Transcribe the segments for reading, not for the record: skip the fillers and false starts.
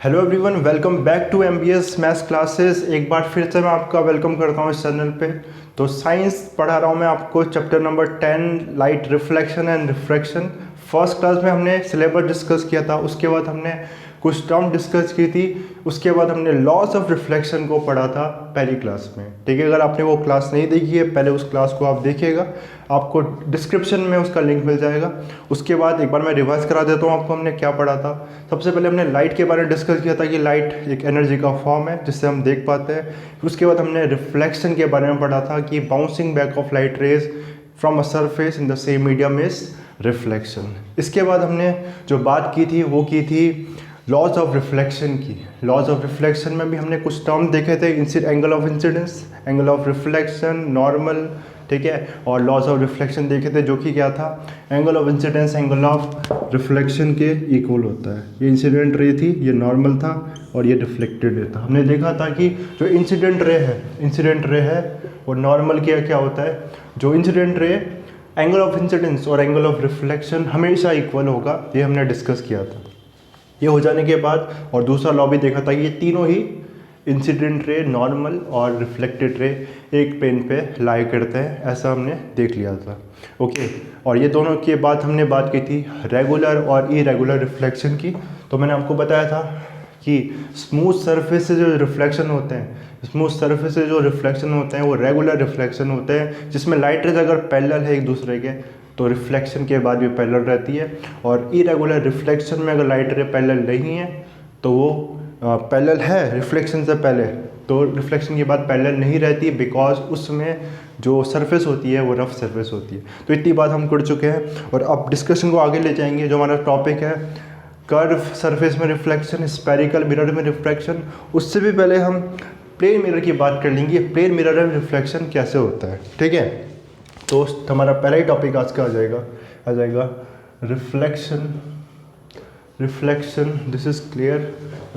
Hello everyone, welcome back to MBS maths classes. एक बार फिर से मैं आपका वेलकम करता हूँ इस चैनल पे। तो साइंस पढ़ा रहा हूँ मैं आपको, chapter number 10 light reflection and refraction. First class में हमने सिलेबस डिस्कस किया था, उसके बाद हमने कुछ टर्म डिस्कस की थी, उसके बाद हमने लॉस ऑफ रिफ्लेक्शन को पढ़ा था पहली क्लास में। ठीक है, अगर आपने वो क्लास नहीं देखी है पहले उस क्लास को आप देखिएगा, आपको डिस्क्रिप्शन में उसका लिंक मिल जाएगा। उसके बाद एक बार मैं रिवाइज करा देता हूँ आपको हमने क्या पढ़ा था। सबसे पहले हमने लाइट के बारे में डिस्कस किया था कि लाइट एक एनर्जी का फॉर्म है जिससे हम देख पाते हैं। उसके बाद हमने रिफ्लेक्शन के बारे में पढ़ा था कि bouncing back of light rays from a surface in the same medium is reflection. इसके बाद हमने जो बात की थी वो की थी लॉज ऑफ रिफ्लेक्शन की। लॉज ऑफ रिफ्लेक्शन में भी हमने कुछ टर्म देखे थे, angle of incidence, angle of reflection, normal, ठीक है, और लॉज ऑफ रिफ्लेक्शन देखे थे जो कि क्या था, angle of incidence angle of reflection के इक्वल होता है। ये इंसिडेंट रे थी, ये नॉर्मल था और ये रिफ्लेक्टेड रे था। हमने देखा था कि जो इंसिडेंट रे है वो नॉर्मल के क्या होता है, जो incident ray angle of incidence और एंगल ऑफ रिफ्लेक्शन हमेशा इक्वल होगा, ये हमने डिस्कस किया था। ये हो जाने के बाद और दूसरा लॉ भी देखा था, ये तीनों ही इंसिडेंट रे, नॉर्मल और रिफ्लेक्टेड रे एक पेन पे लाई करते हैं, ऐसा हमने देख लिया था। ओके, और ये दोनों के बाद हमने बात की थी रेगुलर और इरेगुलर रिफ्लेक्शन की। तो मैंने आपको बताया था कि स्मूथ सरफेस से जो रिफ्लेक्शन होते हैं, वो रेगुलर रिफ्लेक्शन होते हैं, जिसमें लाइट रेज अगर पैरेलल है एक दूसरे के तो रिफ्लेक्शन के बाद भी पैरेलल रहती है। और इरेगुलर रिफ्लेक्शन में अगर लाइट रे पैरेलल नहीं है तो वो पैरेलल है रिफ्लेक्शन से पहले, तो रिफ्लेक्शन के बाद पैरेलल नहीं रहती, बिकॉज उसमें जो सरफेस होती है वो रफ सरफेस होती है। तो इतनी बात हम कर चुके हैं और अब डिस्कशन को आगे ले जाएंगे। जो हमारा टॉपिक है कर्व सरफेस में रिफ्लेक्शन, स्फेरिकल मिरर में रिफ्लेक्शन। उससे भी पहले हम प्लेन मिरर की बात कर लेंगे, प्लेन मिरर में रिफ्लेक्शन कैसे होता है। ठीक है, तो हमारा पहला ही टॉपिक आज का आ जाएगा reflection. This is clear?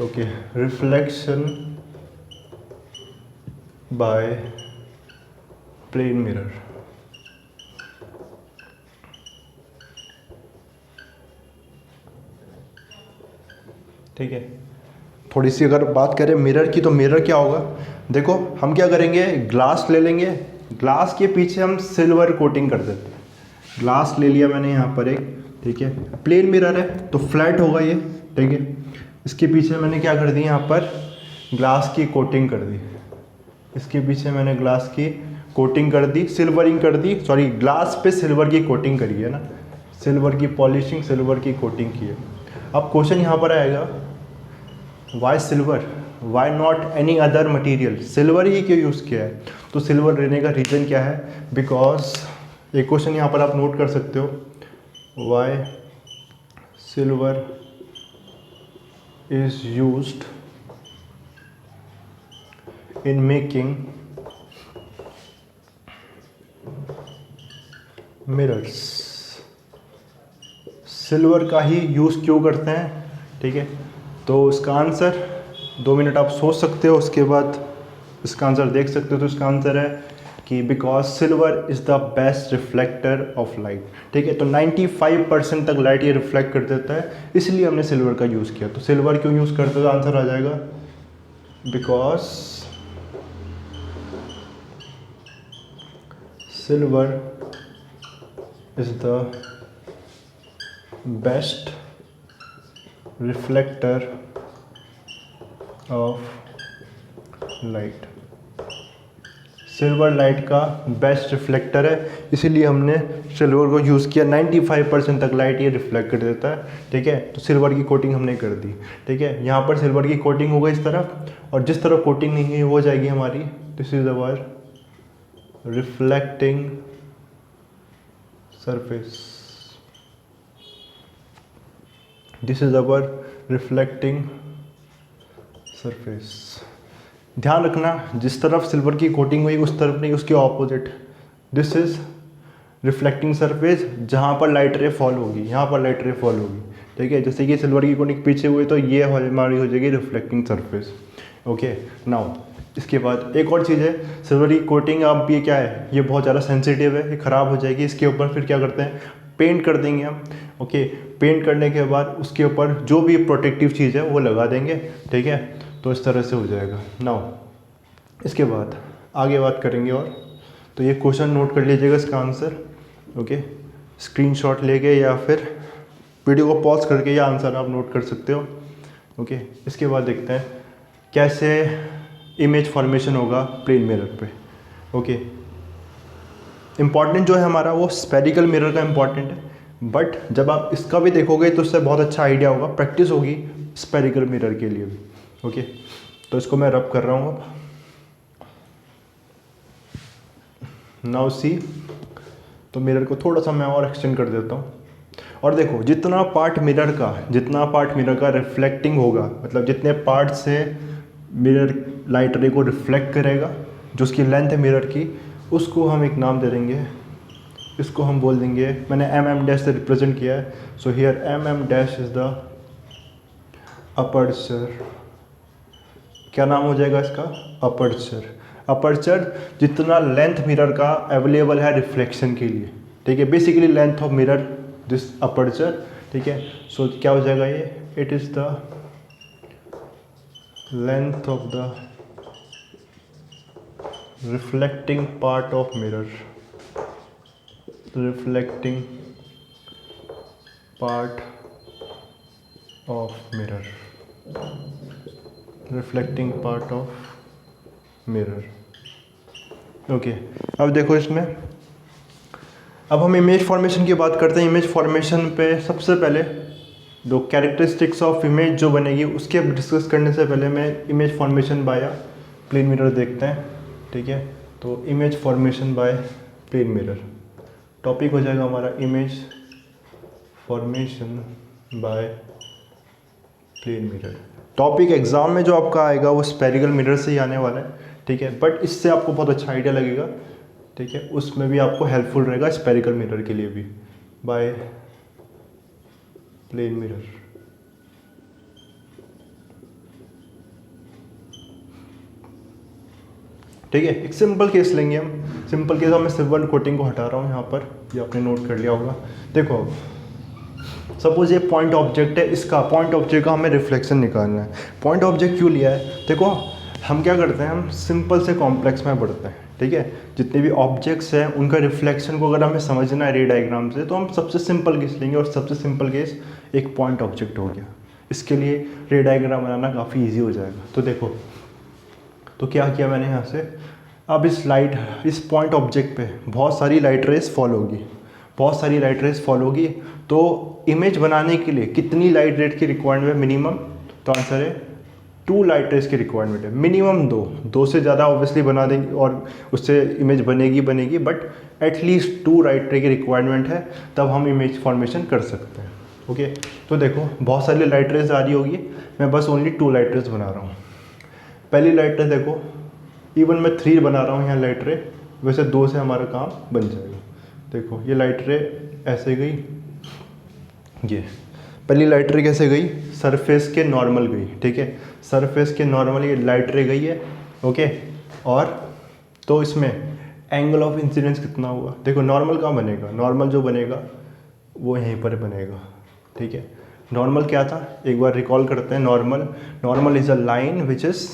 Okay, reflection by plane mirror. ठीक है, थोड़ी सी अगर बात करें मिरर की, तो मिरर क्या होगा, देखो हम क्या करेंगे, ग्लास ले लेंगे, ग्लास के पीछे हम सिल्वर कोटिंग कर देते हैं। ग्लास ले लिया मैंने यहाँ पर एक, ठीक है, प्लेन मिरर है तो फ्लैट होगा ये, ठीक है। इसके पीछे मैंने क्या कर दी, यहाँ पर ग्लास की कोटिंग कर दी, इसके पीछे मैंने ग्लास की कोटिंग कर दी, सिल्वरिंग कर दी, सॉरी ग्लास पे सिल्वर की कोटिंग करी है ना, सिल्वर की पॉलिशिंग, सिल्वर की कोटिंग की है। अब क्वेश्चन यहाँ पर आएगा, why silver, why not any other material, silver ही क्यों यूज़ किया है। तो सिल्वर लेने का रीज़न क्या है, बिकॉज एक क्वेश्चन यहाँ पर आप नोट कर सकते हो, why silver is used in making mirrors. Silver का ही यूज़ क्यों करते हैं, ठीक है। तो इसका आंसर 2 मिनट आप सोच सकते हो, उसके बाद इसका आंसर देख सकते हो। तो इसका आंसर है कि because silver is the best reflector of light. ठीक है, तो 95% तक लाइट ये रिफ्लेक्ट कर देता है, इसलिए हमने सिल्वर का यूज़ किया। तो सिल्वर क्यों यूज़ करते हो, आंसर आ जाएगा because silver is the best reflector of light. Silver light का बेस्ट रिफ्लेक्टर है, इसीलिए हमने सिल्वर को यूज़ किया। 95% तक लाइट ये रिफ्लेक्ट कर देता है, ठीक है। तो सिल्वर की कोटिंग हमने कर दी, ठीक है। यहाँ पर सिल्वर की कोटिंग हो गई इस तरफ, और जिस तरफ कोटिंग नहीं है वो जाएगी हमारी, this is our reflecting surface, this is our reflecting surface. ध्यान रखना, जिस तरफ सिल्वर की कोटिंग हुई उस तरफ नहीं, उसके opposite, this is reflecting surface, जहाँ पर लाइट रे फॉल होगी, यहाँ पर लाइट रे फॉल होगी, ठीक है। जैसे कि सिल्वर की कोटिंग पीछे हुई तो ये हमारी हो जाएगी रिफ्लेक्टिंग सरफेस। ओके, नाउ इसके बाद एक और चीज़ है, सिल्वर की कोटिंग अब ये क्या है, ये बहुत ज़्यादा सेंसिटिव है, ये ख़राब हो जाएगी। इसके ऊपर फिर क्या करते हैं, पेंट कर देंगे हम। ओके, पेंट करने के बाद उसके ऊपर जो भी प्रोटेक्टिव चीज़ है वो लगा देंगे, ठीक है। तो इस तरह से हो जाएगा। नाउ इसके बाद आगे बात करेंगे। और तो ये क्वेश्चन नोट कर लीजिएगा इसका आंसर। ओके, स्क्रीनशॉट लेके या फिर वीडियो को पॉज करके ये आंसर आप नोट कर सकते हो। ओके, इसके बाद देखते हैं कैसे इमेज फॉर्मेशन होगा प्लेन मिरर पे। ओके, इम्पॉर्टेंट जो है हमारा वो स्फेरिकल मिरर का इम्पॉर्टेंट है, बट जब आप इसका भी देखोगे तो उससे बहुत अच्छा आइडिया होगा, प्रैक्टिस होगी स्फेरिकल मिरर के लिए भी। ओके, तो इसको मैं रब कर रहा हूँ अब। नाउ सी, तो मिरर को थोड़ा सा मैं और एक्सटेंड कर देता हूँ। और देखो जितना पार्ट मिरर का रिफ्लेक्टिंग होगा, मतलब जितने पार्ट से मिरर लाइट रे को रिफ्लेक्ट करेगा, जो उसकी लेंथ है मिरर की, उसको हम एक नाम दे देंगे। इसको हम बोल देंगे, मैंने एम डैश से रिप्रेजेंट किया है। So here M dash is the aperture. क्या नाम हो जाएगा इसका? अपर्चर। अपर्चर जितना लेंथ मिरर का अवेलेबल है रिफ्लेक्शन के लिए, ठीक है, basically length of mirror this aperture, ठीक है। सो क्या हो जाएगा ये? It is the length of the reflecting part of mirror, reflecting part of mirror, reflecting part of mirror. Okay, अब देखो इसमें, अब हम इमेज फॉर्मेशन की बात करते हैं। इमेज फॉर्मेशन पे सबसे पहले दो कैरेक्टरिस्टिक्स ऑफ इमेज जो बनेगी उसके डिस्कस करने से पहले मैं image formation by plane mirror देखते हैं, ठीक है। तो image formation by plane mirror topic हो जाएगा हमारा, image formation by plane mirror. Topic exam में जो आपका आएगा वो स्फेरिकल मिरर से ही आने वाला है, ठीक है, बट इससे आपको बहुत अच्छा आइडिया लगेगा, ठीक है, उसमें भी आपको हेल्पफुल रहेगा स्फेरिकल मिरर के लिए भी, बाय प्लेन मिरर। ठीक है, एक सिंपल केस लेंगे हम। सिंपल केस, मैं सिल्वर कोटिंग को हटा रहा हूँ यहाँ पर, ये आपने नोट कर लिया होगा। देखो सपोज ये पॉइंट ऑब्जेक्ट है, इसका पॉइंट ऑब्जेक्ट का हमें रिफ्लेक्शन निकालना है। पॉइंट ऑब्जेक्ट क्यों लिया है? देखो हम क्या करते हैं, हम सिंपल से कॉम्प्लेक्स में बढ़ते हैं, ठीक है। जितने भी ऑब्जेक्ट्स हैं उनका रिफ्लेक्शन को अगर हमें समझना है रे डायग्राम से, तो हम सबसे सिंपल केस लेंगे, और सबसे सिंपल केस एक पॉइंट ऑब्जेक्ट हो गया। इसके लिए रे डायग्राम बनाना काफ़ी ईजी हो जाएगा। तो देखो, तो क्या किया मैंने यहाँ से, अब इस पॉइंट ऑब्जेक्ट पे बहुत सारी लाइट रेस फॉल होगी, तो इमेज बनाने के लिए कितनी लाइट रेट की रिक्वायरमेंट है मिनिमम? तो आंसर है 2 लाइट रेस की रिक्वायरमेंट है मिनिमम। 2 से ज़्यादा ऑब्वियसली बना देंगे और उससे इमेज बनेगी, बट एटलीस्ट 2 लाइट रे की रिक्वायरमेंट है, तब हम इमेज फॉर्मेशन कर सकते हैं। ओके, तो देखो बहुत सारी लाइट रेस आ रही होगी, मैं बस ओनली 2 लाइट रेस बना रहा हूँ। पहली लाइट रे देखो, इवन मैं 3 बना रहा हूँ यहाँ लाइट रे, वैसे 2 से हमारा काम बन जाएगा। देखो ये लाइट रे ऐसे गई, ये पहली लाइट रे कैसे गई? सरफेस के नॉर्मल गई, ठीक है, सरफेस के नॉर्मल ये लाइट रे गई है। ओके, और तो इसमें एंगल ऑफ इंसिडेंस कितना हुआ? देखो नॉर्मल कहाँ बनेगा? नॉर्मल जो बनेगा वो यहीं पर बनेगा, ठीक है। नॉर्मल क्या था, एक बार रिकॉल करते हैं। Normal is a line which is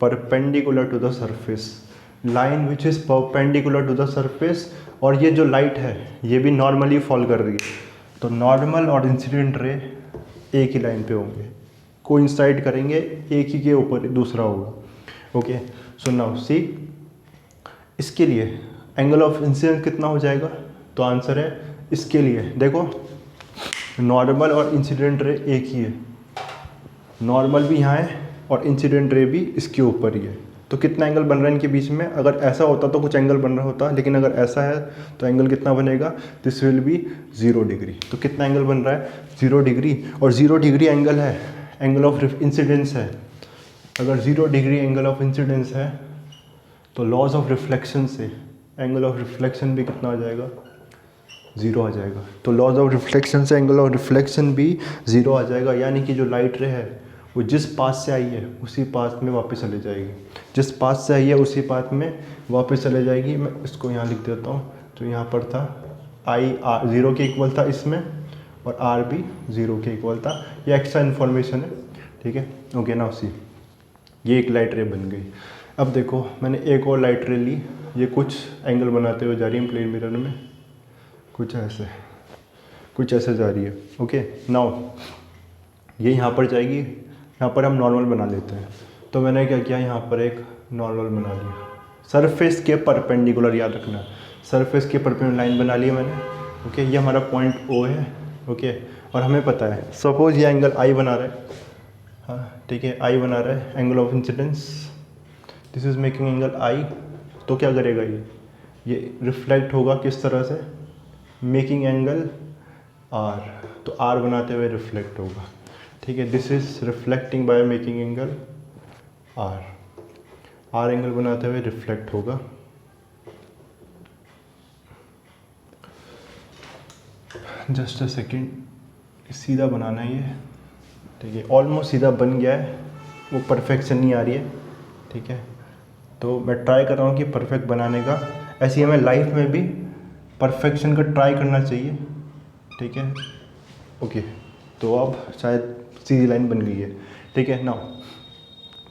perpendicular to the surface, line which is perpendicular to the surface. और ये जो लाइट है ये भी नॉर्मली फॉल कर रही है, तो नॉर्मल और इंसिडेंट रे एक ही लाइन पे होंगे, कोइंसाइड करेंगे, एक ही के ऊपर दूसरा होगा। ओके, सो नाउ सी, इसके लिए एंगल ऑफ इंसिडेंस कितना हो जाएगा? तो आंसर है इसके लिए देखो, नॉर्मल और इंसिडेंट रे एक ही है, नॉर्मल भी यहाँ है और इंसिडेंट रे भी इसके ऊपर ही है। तो कितना एंगल बन रहा है इनके बीच में? अगर ऐसा होता तो कुछ एंगल बन रहा होता, लेकिन अगर ऐसा है तो एंगल कितना बनेगा? This will be 0 degree. तो कितना एंगल बन रहा है? 0 डिग्री। और 0 डिग्री एंगल है, एंगल ऑफ इंसिडेंस है। अगर 0 डिग्री एंगल ऑफ इंसिडेंस है तो लॉज ऑफ रिफ्लेक्शन से एंगल ऑफ रिफ्लेक्शन भी कितना आ जाएगा? 0 आ जाएगा। तो लॉज ऑफ रिफ्लेक्शन से एंगल ऑफ रिफ्लेक्शन भी 0 आ जाएगा, यानी कि जो लाइट रे है वो जिस पाथ से आई है उसी पाथ में वापस चले जाएगी, जिस पाथ से आई है उसी पाथ में वापस चले जाएगी। मैं इसको यहाँ लिख देता हूँ, तो यहाँ पर था आई आर 0 के इक्वल था इसमें और आर भी 0 के इक्वल था। ये एक्स्ट्रा इन्फॉर्मेशन है, ठीक है। ओके नाउ सी, ये एक लाइट रे बन गई। अब देखो मैंने एक और लाइट रे ली, ये कुछ एंगल बनाते हुए जा रही है प्लेन मिरर में, कुछ ऐसे जा रही है। ओके नाउ ये यहाँ पर जाएगी, यहाँ पर हम नॉर्मल बना लेते हैं। तो मैंने क्या किया, यहाँ पर एक नॉर्मल बना लिया, सरफेस के परपेंडिकुलर, याद रखना सरफेस के परपेंडिकुलर लाइन बना ली मैंने। ओके ये हमारा पॉइंट ओ है। ओके और हमें पता है सपोज ये एंगल आई बना रहा है, हाँ ठीक है, आई बना रहा है, angle of incidence, this is making angle I. तो क्या करेगा ये रिफ्लेक्ट होगा किस तरह से, मेकिंग एंगल आर, तो आर बनाते हुए रिफ्लेक्ट होगा, ठीक है। This is reflecting by making angle R angle बनाते हुए रिफ्लेक्ट होगा। जस्ट अ सेकेंड, सीधा बनाना है ये, ठीक है। ऑलमोस्ट सीधा बन गया है, वो परफेक्शन नहीं आ रही है, ठीक है। तो मैं ट्राई कर रहा हूँ कि परफेक्ट बनाने का। ऐसे ही हमें लाइफ में भी परफेक्शन का ट्राई करना चाहिए, ठीक है। ओके तो अब शायद सीधी लाइन बन गई है, ठीक है। नाउ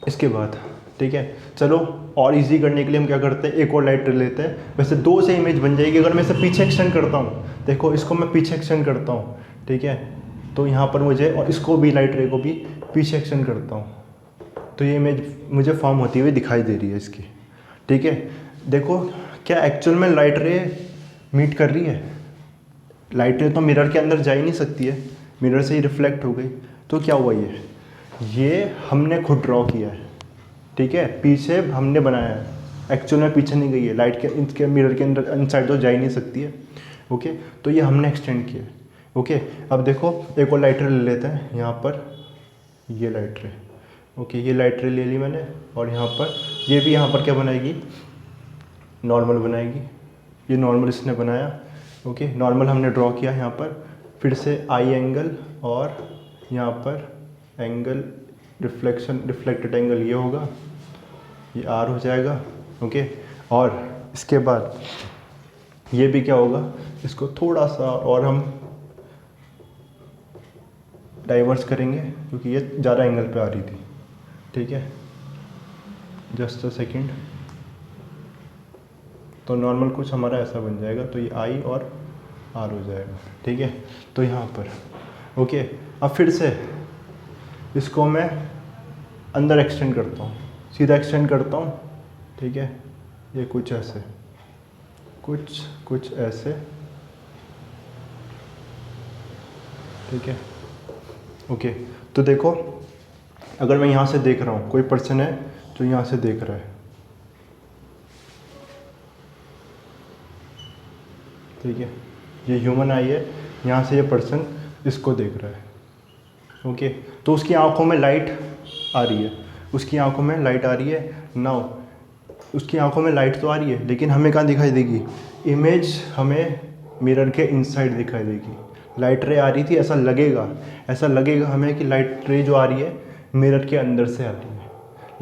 इसके बाद, ठीक है, चलो और इजी करने के लिए हम क्या करते हैं, एक और लाइट रे लेते हैं। वैसे 2 से इमेज बन जाएगी अगर मैं इसे पीछे एक्सटेंड करता हूँ। देखो इसको मैं पीछे एक्सटेंड करता हूँ, ठीक है, तो यहाँ पर मुझे, और इसको भी लाइट रे को भी पीछे एक्सटेंड करता हूँ, तो ये इमेज मुझे फॉर्म होती हुई दिखाई दे रही है इसकी, ठीक है। देखो क्या एक्चुअल में लाइट रे मीट कर रही है, लाइट रे तो मिरर के अंदर जा ही नहीं सकती है, मिरर से ही रिफ्लेक्ट हो गई। तो क्या हुआ, ये हमने खुद ड्रॉ किया है, ठीक है, पीछे हमने बनाया है, एक्चुअल में पीछे नहीं गई है, लाइट के इसके मिरर के अंदर इनसाइड तो जा ही नहीं सकती है। ओके तो ये हमने एक्सटेंड किया है। ओके अब देखो एक और लाइट रे ले लेते हैं, यहाँ पर ये लाइट रे, ओके ये लाइट रे ले ली मैंने, और यहाँ पर ये भी यहाँ पर क्या बनाएगी, नॉर्मल बनाएगी। ये नॉर्मल इसने बनाया, ओके नॉर्मल हमने ड्रॉ किया यहाँ पर, फिर से आई एंगल और यहाँ पर एंगल रिफ्लेक्टेड एंगल ये होगा, ये आर हो जाएगा। ओके और इसके बाद ये भी क्या होगा, इसको थोड़ा सा और हम डाइवर्स करेंगे क्योंकि ये ज़्यादा एंगल पे आ रही थी, ठीक है। जस्ट अ सेकेंड, तो नॉर्मल कुछ हमारा ऐसा बन जाएगा, तो ये आई और आर हो जाएगा, ठीक है। तो यहाँ पर ओके अब फिर से इसको मैं अंदर एक्सटेंड करता हूँ, सीधा एक्सटेंड करता हूँ, ठीक है। ये कुछ ऐसे, कुछ ऐसे, ठीक है। ओके तो देखो अगर मैं यहाँ से देख रहा हूँ, कोई पर्सन है जो यहाँ से देख रहा है, ठीक है, ये ह्यूमन आई है, यहाँ से ये पर्सन इसको देख रहा है। ओके तो उसकी आंखों में लाइट आ रही है, उसकी आंखों में लाइट आ रही है। नाउ उसकी आंखों में लाइट तो आ रही है, लेकिन हमें कहाँ दिखाई देगी, इमेज हमें मिरर के इनसाइड दिखाई देगी। लाइट रे आ रही थी, ऐसा लगेगा हमें कि लाइट रे जो आ रही है मिरर के अंदर से आ रही है,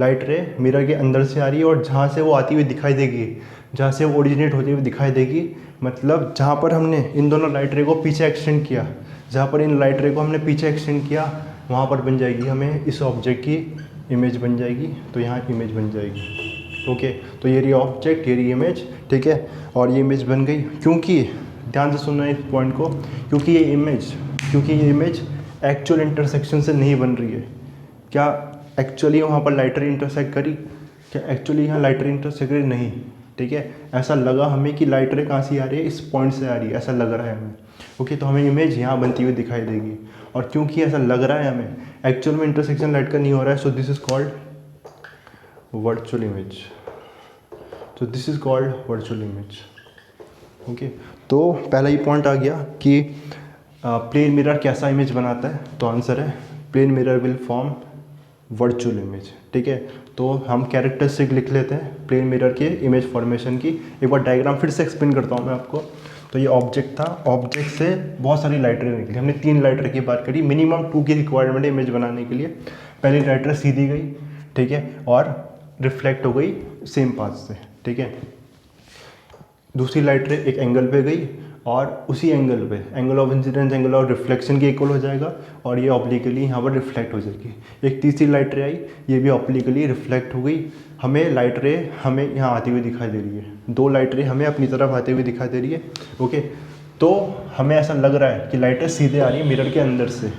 लाइट रे मिरर के अंदर से आ रही है, और जहाँ से वो आती हुई दिखाई देगी, जहाँ से वो ओरिजिनेट होती हुई दिखाई देगी, मतलब जहाँ पर हमने इन दोनों लाइट रे को पीछे एक्सटेंड किया, जहाँ पर इन लाइट रे को हमने पीछे एक्सटेंड किया, वहाँ पर बन जाएगी हमें इस ऑब्जेक्ट की इमेज बन जाएगी। तो यहाँ इमेज बन जाएगी। ओके तो ये रही ऑब्जेक्ट, ये रही इमेज, ठीक है। और ये इमेज बन गई, क्योंकि ध्यान से सुनना इस पॉइंट को, क्योंकि ये इमेज एक्चुअल इंटरसेक्शन से नहीं बन रही है। क्या एक्चुअली वहाँ पर लाइट रे इंटरसेक्ट करी, क्या एक्चुअली यहाँ लाइट रे इंटरसेक्ट करी, नहीं, ठीक है। ऐसा लगा हमें कि लाइट रे कहाँ से आ रही है, इस पॉइंट से आ रही है, ऐसा लग रहा है हमें। ओके तो हमें इमेज यहाँ बनती हुई दिखाई देगी, और क्योंकि ऐसा लग रहा है हमें, एक्चुअल में इंटरसेक्शन लाइट का नहीं हो रहा है, so this is called virtual image. तो this is called virtual image. Okay तो पहला ही पॉइंट आ गया कि प्लेन मिरर कैसा इमेज बनाता है, तो आंसर है plane mirror will form virtual image, ठीक है। तो हम कैरेक्टरिस्टिक लिख लेते हैं प्लेन मिरर के इमेज फॉर्मेशन की। एक बार डायग्राम फिर से एक्सप्लेन करता हूँ मैं आपको। तो ये ऑब्जेक्ट था, ऑब्जेक्ट से बहुत सारी लाइट रे निकली, हमने 3 लाइट रे की बात करी, मिनिमम 2 की रिक्वायरमेंट है इमेज बनाने के लिए। पहली लाइट रे सीधी गई, ठीक है, और रिफ्लेक्ट हो गई सेम पाथ से, ठीक है। दूसरी लाइट रे एक एंगल पे गई और उसी एंगल पे angle of incidence angle of reflection के इक्वल हो जाएगा और ये ऑब्लिकली यहाँ पर रिफ्लेक्ट हो जाएगी। एक तीसरी लाइट रे आई, ये भी ऑब्लिकली रिफ्लेक्ट हो गई। हमें लाइट रे हमें यहाँ आती हुई दिखाई दे रही है, 2 लाइट रे हमें अपनी तरफ आती हुई दिखाई दे रही है। ओके, तो हमें ऐसा लग रहा है कि लाइटें सीधे आ रही है मिरर के अंदर से,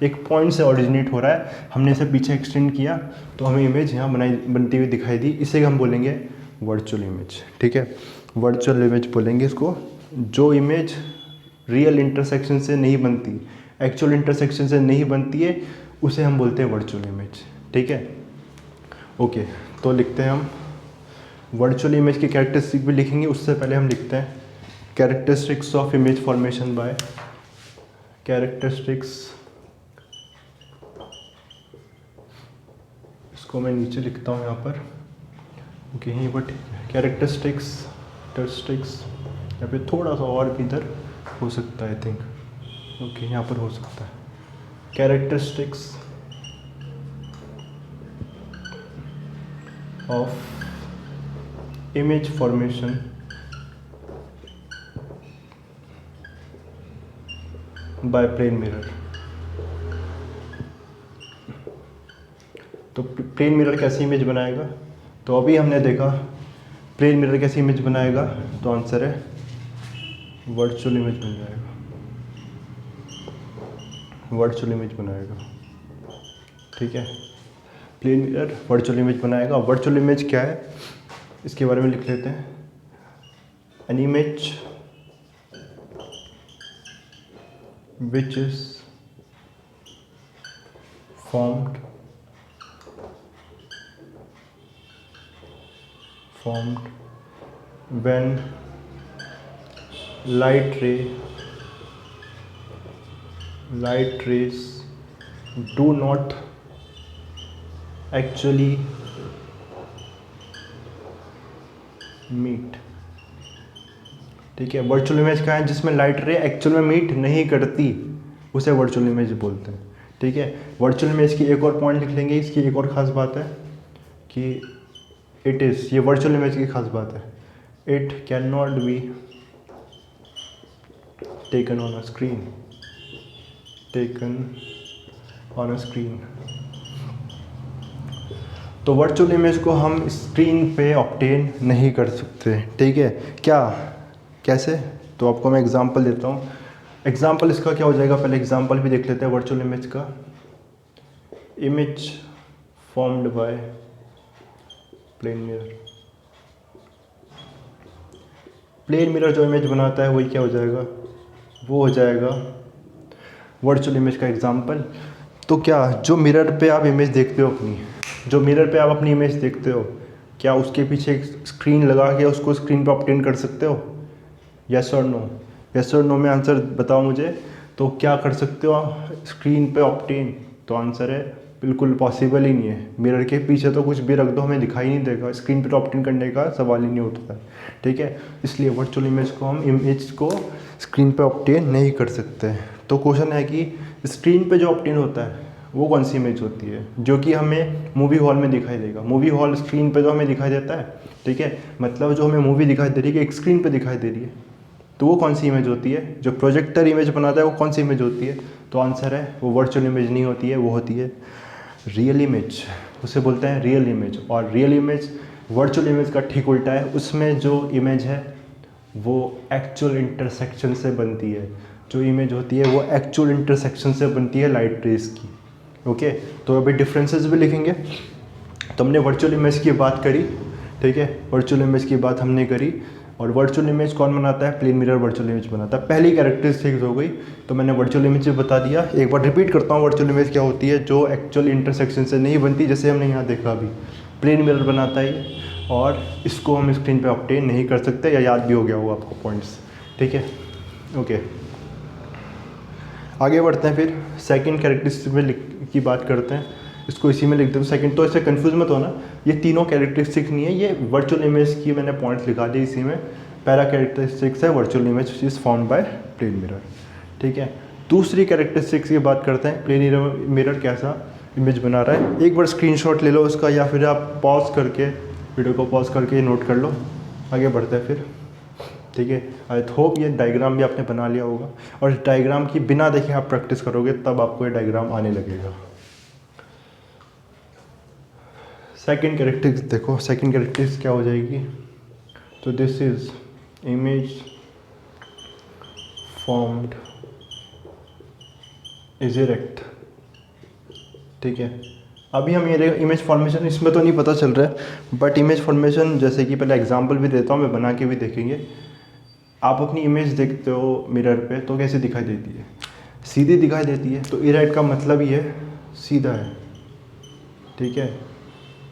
एक पॉइंट से ऑरिजिनेट हो रहा है, हमने इसे पीछे एक्सटेंड किया तो हमें इमेज यहाँ बनती हुई दिखाई दी। इसे हम बोलेंगे वर्चुअल इमेज। ठीक है, वर्चुअल इमेज बोलेंगे इसको। जो इमेज रियल इंटरसेक्शन से नहीं बनती, एक्चुअल इंटरसेक्शन से नहीं बनती है, उसे हम बोलते हैं वर्चुअल इमेज। ठीक है, ओके, तो लिखते हैं हम वर्चुअल इमेज की कैरेक्टरिस्टिक भी लिखेंगे। उससे पहले हम लिखते हैं characteristics of image formation bye characteristics, इसको मैं नीचे लिखता हूँ यहाँ पर। ओके, यहीं पर ठीक है, कैरेक्टरिस्टिक्स या फिर थोड़ा सा और भी इधर हो सकता है, आई थिंक। ओके, यहाँ पर हो सकता है characteristics of image formation by plane mirror. तो प्लेन मिरर कैसी इमेज बनाएगा? तो अभी हमने देखा प्लेन मिरर कैसी इमेज बनाएगा, तो आंसर है वर्चुअल इमेज बन जाएगा, वर्चुअल इमेज बनाएगा। ठीक है, प्लेन मिरर वर्चुअल इमेज बनाएगा। वर्चुअल इमेज क्या है इसके बारे में लिख लेते हैं। An image which is formed when light rays do not actually meet। ठीक है, वर्चुअल इमेज क्या है? जिसमें लाइट रे एक्चुअल में मीट नहीं करती, उसे वर्चुअल इमेज बोलते हैं। ठीक है, वर्चुअल इमेज की एक और पॉइंट लिख लेंगे। इसकी एक और ख़ास बात है कि इट इज़, ये वर्चुअल इमेज की खास बात है, it can not be taken on a screen. तो वर्चुअल इमेज को हम स्क्रीन पे ऑब्टेन नहीं कर सकते। ठीक है, कैसे? तो आपको मैं एग्जांपल देता हूँ। एग्जांपल इसका क्या हो जाएगा, पहले एग्जांपल भी देख लेते हैं वर्चुअल इमेज का। Image formed by plane mirror. Plane mirror जो इमेज बनाता है वही क्या हो जाएगा, वो हो जाएगा वर्चुअल इमेज का एग्जांपल। तो क्या जो मिरर पे आप इमेज देखते हो जो मिरर पे आप अपनी इमेज देखते हो, क्या उसके पीछे एक स्क्रीन लगा के उसको स्क्रीन पे ऑब्टेन कर सकते हो? यस और नो? यस और नो में आंसर बताओ मुझे। तो क्या कर सकते हो स्क्रीन पे ऑब्टेन? तो आंसर है बिल्कुल पॉसिबल ही नहीं है। मिरर के पीछे तो कुछ भी रख दो, हमें दिखाई नहीं देगा, स्क्रीन पे तो ऑब्टेन करने का सवाल ही नहीं उठता है। ठीक है, इसलिए वर्चुअल इमेज को हम इमेज को स्क्रीन पे ऑब्टेन नहीं कर सकते। तो क्वेश्चन है कि स्क्रीन पे जो ऑब्टेन होता है वो कौन सी इमेज होती है, जो कि हमें मूवी हॉल में दिखाई देगा। मूवी हॉल स्क्रीन पे तो हमें दिखाई देता है। ठीक है, मतलब जो हमें मूवी दिखाई दे रही है एक स्क्रीन पे दिखाई दे रही है, तो वो कौन सी इमेज होती है? जो प्रोजेक्टर इमेज बनाता है वो कौन सी इमेज होती है? तो आंसर है वो वर्चुअल इमेज नहीं होती है, वो होती है रियल इमेज। उसे बोलते हैं रियल इमेज। और रियल इमेज वर्चुअल इमेज का ठीक उल्टा है। उसमें जो इमेज है वो एक्चुअल इंटरसेक्शन से बनती है। जो इमेज होती है वो एक्चुअल इंटरसेक्शन से बनती है लाइट रेज की। ओके, तो अभी डिफरेंसेस भी लिखेंगे। तो हमने वर्चुअल इमेज की बात करी। ठीक है, वर्चुअल इमेज की बात हमने करी। और वर्चुअल इमेज कौन बनाता है? प्लेन मिरर वर्चुअल इमेज बनाता है। पहली कैरेक्टरिस्टिक्स हो गई, तो मैंने वर्चुअल इमेज बता दिया। एक बार रिपीट करता हूँ, वर्चुअल इमेज क्या होती है? जो एक्चुअल इंटरसेक्शन से नहीं बनती, जैसे हमने यहाँ देखा अभी प्लेन मिरर बनाता है और इसको हम स्क्रीन पे ऑब्टेन नहीं कर सकते, या याद भी हो गया होगा आपको पॉइंट्स। ठीक है, ओके, आगे बढ़ते हैं। फिर सेकंड कैरेक्टरिस्टिक में की बात करते हैं। इसको इसी में लिख देते हैं सेकंड। तो इससे कंफ्यूज मत होना, ये तीनों कैरेक्टरिस्टिक नहीं है, ये वर्चुअल इमेज की मैंने पॉइंट्स लिखा दिए इसी में। पहला कैरेक्टरिस्टिक्स है virtual image which is found by plane mirror. ठीक है, दूसरी कैरेक्टरिस्टिक्स की बात करते हैं। प्लेन मिरर कैसा इमेज बना रहा है। एक बार स्क्रीनशॉट ले लो उसका, या फिर आप पॉज करके वीडियो को पॉज करके नोट कर लो। आगे बढ़ते हैं फिर। ठीक है। आई होप ये डायग्राम भी आपने बना लिया होगा, और इस डायग्राम की बिना देखे आप प्रैक्टिस करोगे तब आपको ये डायग्राम आने लगेगा। सेकंड कैरेक्टरिस्टिक्स देखो, सेकंड कैरेक्टरिस्टिक्स क्या हो जाएगी, तो this is image formed is erect. ठीक है, अभी हम ये इमेज फॉर्मेशन इसमें तो नहीं पता चल रहा है, बट इमेज फॉर्मेशन जैसे कि पहले एग्जांपल भी देता हूँ मैं, बना के भी देखेंगे। आप अपनी इमेज देखते हो मिरर पे तो कैसे दिखाई देती है, सीधी दिखाई देती है। तो इरेक्ट का मतलब ही है सीधा है, ठीक है,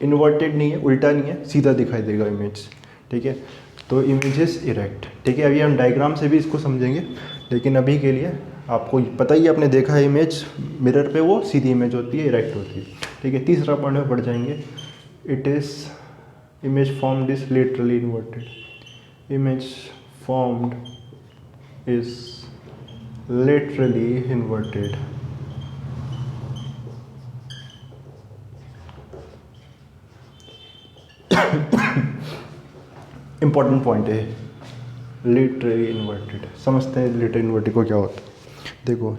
इन्वर्टेड नहीं है, उल्टा नहीं है, सीधा दिखाई देगा इमेज। ठीक है, तो इमेज इज इरेक्ट। ठीक है, अभी हम डायग्राम से भी इसको समझेंगे, लेकिन अभी के लिए आपको पता ही है, आपने देखा है इमेज मिरर पे वो सीधी इमेज होती है, इरेक्ट होती है। ठीक है, तीसरा पॉइंट में बढ़ जाएंगे। It is image formed is literally inverted. Image formed is literally inverted. Important point है, लिटरली इन्वर्टेड। समझते हैं लिटरली इन्वर्टेड को क्या होता है। देखो,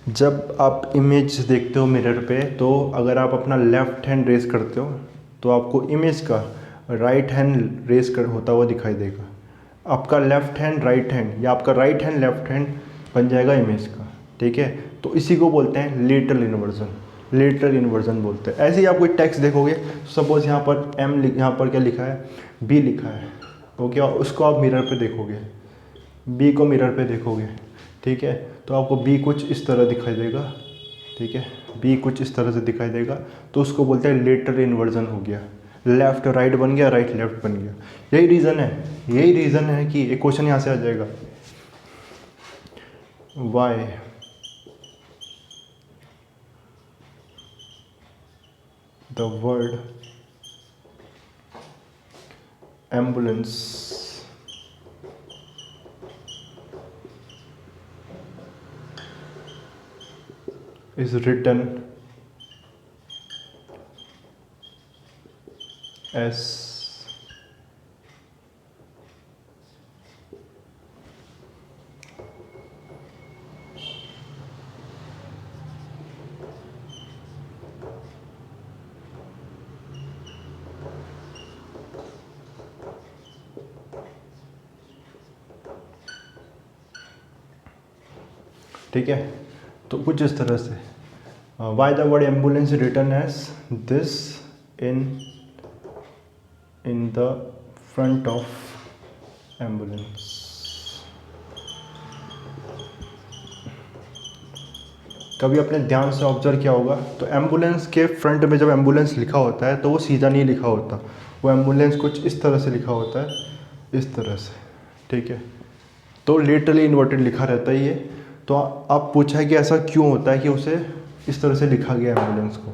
जब आप इमेज देखते हो मिरर पे, तो अगर आप अपना लेफ़्ट हैंड रेस करते हो तो आपको इमेज का राइट हैंड रेस कर होता हुआ दिखाई देगा। आपका लेफ़्ट हैंड राइट हैंड या आपका राइट हैंड लेफ़्ट हैंड बन जाएगा इमेज का। ठीक है, तो इसी को बोलते हैं लेटरल इन्वर्जन, लेटरल इन्वर्जन बोलते हैं। ऐसे ही आप कोई टेक्स्ट देखोगे, सपोज यहाँ पर एम, यहाँ पर क्या लिखा है, बी लिखा है, ओके, और उसको आप मिरर पे देखोगे, बी को मिरर पे देखोगे, ठीक है, तो आपको बी कुछ इस तरह दिखाई देगा। ठीक है, बी कुछ इस तरह से दिखाई देगा, तो उसको बोलते हैं लेटरल इन्वर्जन हो गया। लेफ़्ट राइट बन गया, राइट लेफ़्ट बन गया। यही रीज़न है, यही रीज़न है कि एक क्वेश्चन यहाँ से आ जाएगा, Y the word ambulance is written as ठीक है, तो कुछ इस तरह से why the word ambulance written as this in the front of ambulance. कभी अपने ध्यान से ऑब्जर्व किया होगा, तो एम्बुलेंस के फ्रंट में जब एम्बुलेंस लिखा होता है तो वो सीधा नहीं लिखा होता, वो एम्बुलेंस कुछ इस तरह से लिखा होता है, इस तरह से। ठीक है, तो लिटरली इन्वर्टेड लिखा रहता है ये। तो आप पूछा है कि ऐसा क्यों होता है कि उसे इस तरह से लिखा गया एम्बुलेंस को।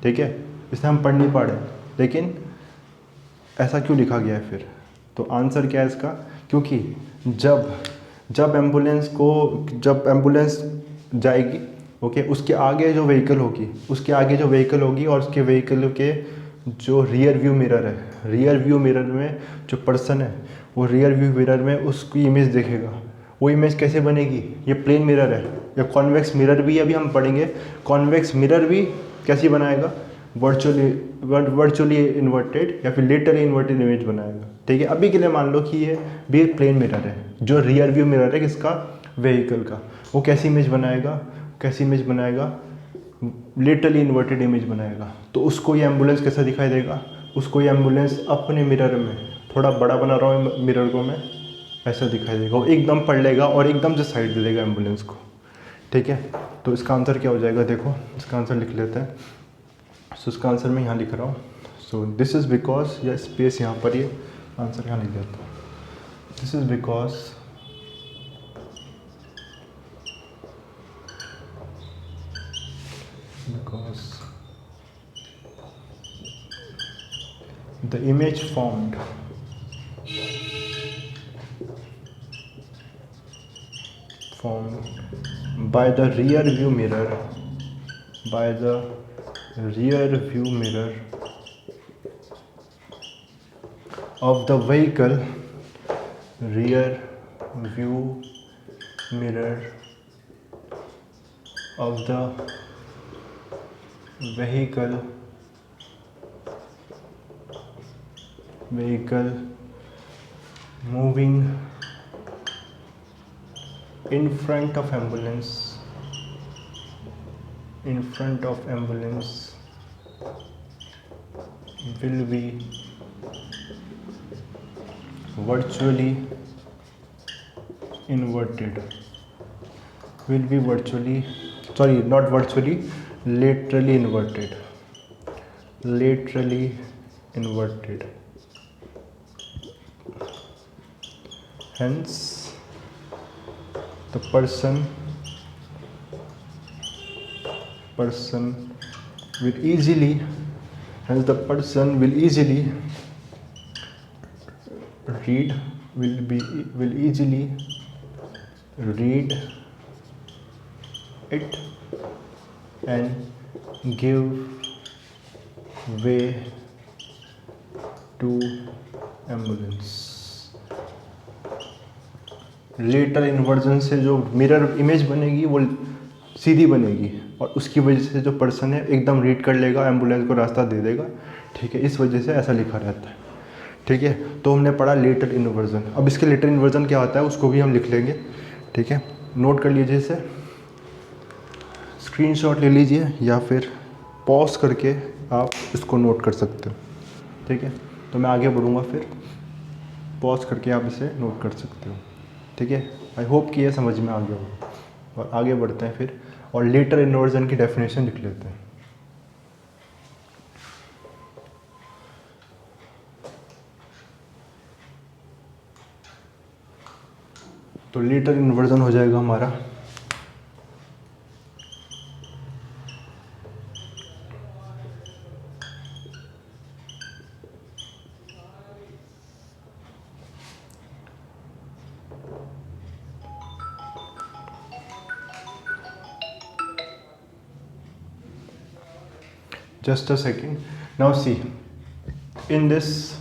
ठीक है, इसे हम पढ़ नहीं पा रहे, लेकिन ऐसा क्यों लिखा गया है फिर, तो आंसर क्या है इसका, क्योंकि जब एम्बुलेंस जाएगी, ओके, उसके आगे जो व्हीकल होगी और उसके व्हीकल के जो रियर व्यू मिरर है, रियर व्यू मिरर में जो पर्सन है, वो रियर व्यू मिरर में उसकी इमेज देखेगा। वो इमेज कैसे बनेगी, ये प्लेन मिरर है या कॉन्वेक्स मिरर भी, अभी हम पढ़ेंगे। कॉन्वेक्स मिरर भी कैसी बनाएगा, वर्चुअली इन्वर्टेड या फिर लिटरली इन्वर्टेड इमेज बनाएगा। ठीक है, अभी के लिए मान लो कि ये भी प्लेन मिरर है, जो रियर व्यू मिरर है किसका, व्हीकल का, वो कैसी इमेज बनाएगा, लिटरली इन्वर्टेड इमेज बनाएगा। तो उसको ये एम्बुलेंस कैसा दिखाई देगा, उसको ये एम्बुलेंस अपने मिरर में, थोड़ा बड़ा बना रहा हूँ मिरर को मैं, ऐसा दिखाई देगा, वो एकदम पढ़ लेगा और एकदम से साइड दे देगा एम्बुलेंस को। ठीक है, तो इसका आंसर क्या हो जाएगा, देखो इसका आंसर लिख लेते हैं। सो इसका आंसर मैं यहाँ लिख रहा हूँ। सो दिस इज़ बिकॉज, या स्पेस यहाँ पर, ये आंसर यहाँ लिख देता हूँ। This is because the image formed by the rear view mirror of the vehicle, rear view mirror of the vehicle moving in front of ambulance will be virtually inverted, not virtually, laterally inverted. Hence the person will easily read it and give way to ambulance. Letter inversion से जो mirror image बनेगी वो सीधी बनेगी और उसकी वजह से जो पर्सन है एकदम रीड कर लेगा, एम्बुलेंस को रास्ता दे देगा। ठीक है, इस वजह से ऐसा लिखा रहता है। ठीक है, तो हमने पढ़ा लेटर इन्वर्जन। अब इसके लेटर इन्वर्जन क्या होता है उसको भी हम लिख लेंगे। ठीक है, नोट कर लीजिए इसे, स्क्रीनशॉट ले लीजिए या फिर पॉज करके आप इसको नोट कर सकते हो। ठीक है, तो मैं आगे बढ़ूँगा, फिर पॉज करके आप इसे नोट कर सकते हो। ठीक है, आई होप कि ये समझ में आ गया होगा। और आगे बढ़ते हैं फिर और लेटर इन्वर्जन की डेफिनेशन लिख लेते हैं। तो लेटर इन्वर्जन हो जाएगा हमारा just a second. Now see, in this,